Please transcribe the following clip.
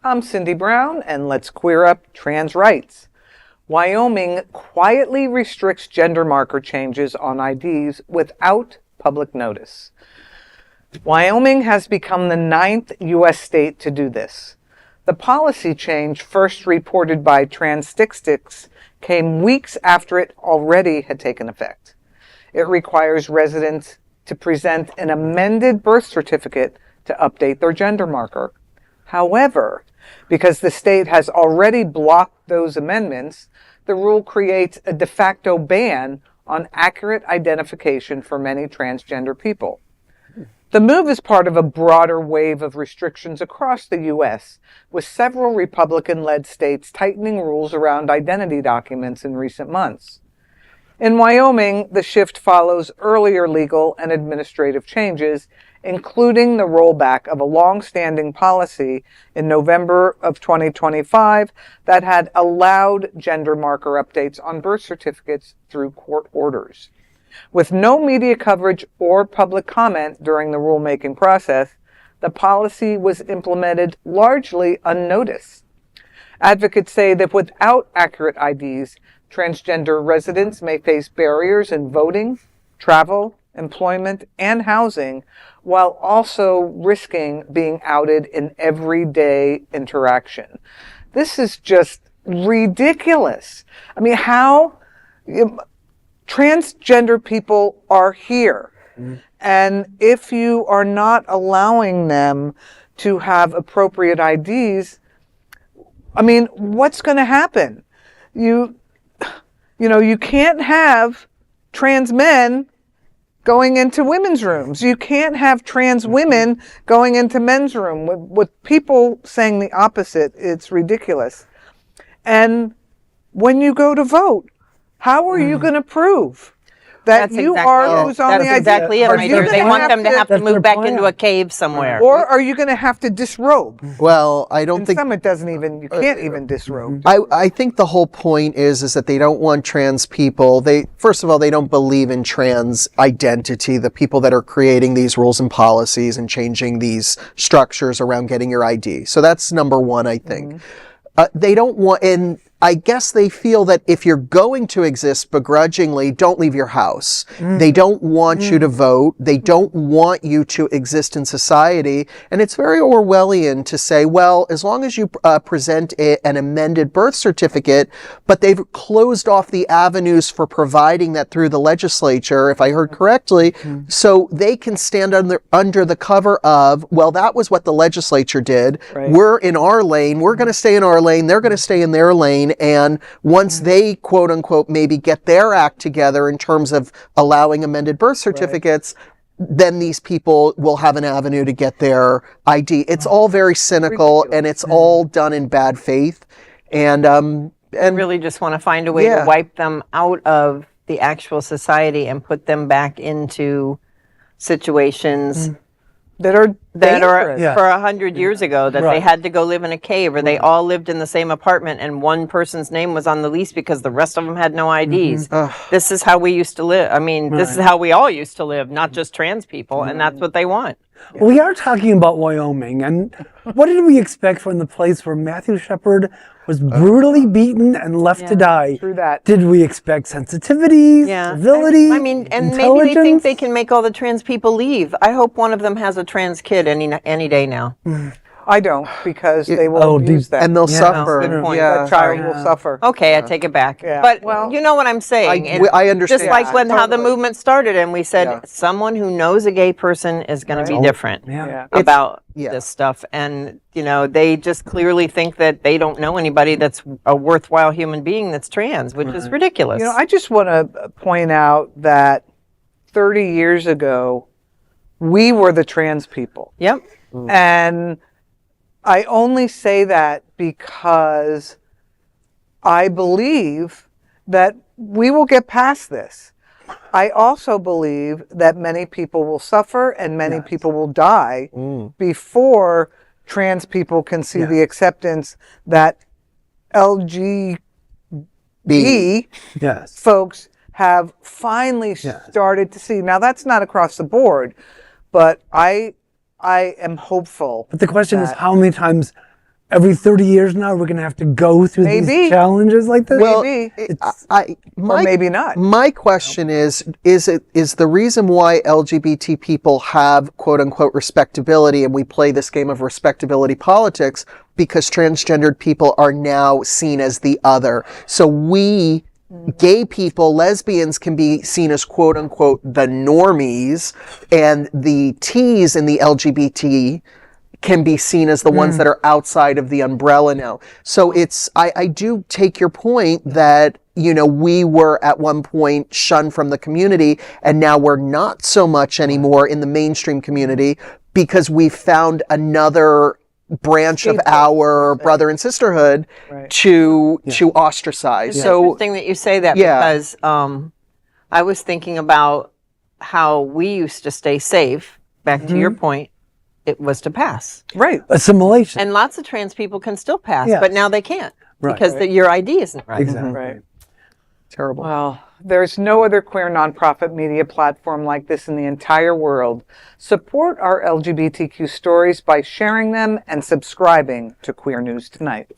I'm Cindy Brown, and let's queer up trans rights. Wyoming quietly restricts gender marker changes on IDs without public notice. Wyoming has become the 9th U.S. state to do this. The policy change, first reported by Transitics, came weeks after it already had taken effect. It requires residents to present an amended birth certificate to update their gender marker. However, because the state has already blocked those amendments, the rule creates a de facto ban on accurate identification for many transgender people. The move is part of a broader wave of restrictions across the U.S., with several Republican-led states tightening rules around identity documents in recent months. In Wyoming, the shift follows earlier legal and administrative changes, including the rollback of a long-standing policy in November of 2025 that had allowed gender marker updates on birth certificates through court orders. With no media coverage or public comment during the rulemaking process, the policy was implemented largely unnoticed. Advocates say that without accurate IDs, transgender residents may face barriers in voting, travel, employment, and housing, while also risking being outed in everyday interaction. This is just ridiculous. I mean, how transgender people are here. And if you are not allowing them to have appropriate IDs, I mean, what's going to happen? You can't have trans men going into women's rooms. You can't have trans women going into men's room. With people saying the opposite, it's ridiculous. And when you go to vote, how are you going to prove that you are who's on the ID? That's exactly it. They want them to have to move back into a cave somewhere. Or are you going to have to disrobe? Well, I don't think... Some it doesn't even, you can't even disrobe. I think the whole point is that they don't want trans people. First of all, they don't believe in trans identity, the people that are creating these rules and policies and changing these structures around getting your ID. So that's number one, I think. They don't want... And I guess they feel that if you're going to exist begrudgingly, don't leave your house. They don't want you to vote. They don't want you to exist in society. And it's very Orwellian to say, well, as long as you present an amended birth certificate, but they've closed off the avenues for providing that through the legislature, if I heard correctly, so they can stand under the cover of, well, that was what the legislature did. Right. We're in our lane. We're going to stay in our lane. They're going to stay in their lane. And once they, quote unquote, maybe get their act together in terms of allowing amended birth certificates, then these people will have an avenue to get their ID. It's all very cynical and it's all done in bad faith. And really just want to find a way to wipe them out of the actual society and put them back into situations that are for 100 years ago, that they had to go live in a cave, or they all lived in the same apartment and one person's name was on the lease because the rest of them had no IDs. This is how we used to live. I mean, this is how we all used to live, not just trans people, and that's what they want. Well, we are talking about Wyoming, and what did we expect from the place where Matthew Shepard was brutally beaten and left to die? Through that. Did we expect sensitivity, civility, I mean, and maybe they think they can make all the trans people leave. I hope one of them has a trans kid any day now. I don't, because they will abuse that. And they'll suffer. Good point. That child will suffer. Okay, I take it back. But you know what I'm saying. I understand. Just like how the movement started, and we said someone who knows a gay person is going to be different about this stuff. And, they just clearly think that they don't know anybody that's a worthwhile human being that's trans, which is ridiculous. I just want to point out that 30 years ago, we were the trans people. Yep. And I only say that because I believe that we will get past this. I also believe that many people will suffer and many people will die before trans people can see the acceptance that LGBT folks have finally started to see. Now, that's not across the board, but I am hopeful. But the question is, how many times every 30 years now we're going to have to go through these challenges like this? Well, Maybe. or maybe not. My question is the reason why LGBT people have quote unquote respectability, and we play this game of respectability politics, because transgendered people are now seen as the other. So we, gay people, lesbians, can be seen as quote unquote the normies, and the T's in the LGBT can be seen as the ones that are outside of the umbrella now. So I do take your point that, we were at one point shunned from the community, and now we're not so much anymore in the mainstream community, because we found another branch of our brother and sisterhood to ostracize. It's So interesting that you say that, because I was thinking about how we used to stay safe. Back to your point, it was to pass. Right. Assimilation. And lots of trans people can still pass, but now they can't because your ID isn't right. Exactly. Right. terrible. Well, there's no other queer nonprofit media platform like this in the entire world. Support our LGBTQ stories by sharing them and subscribing to Queer News Tonight.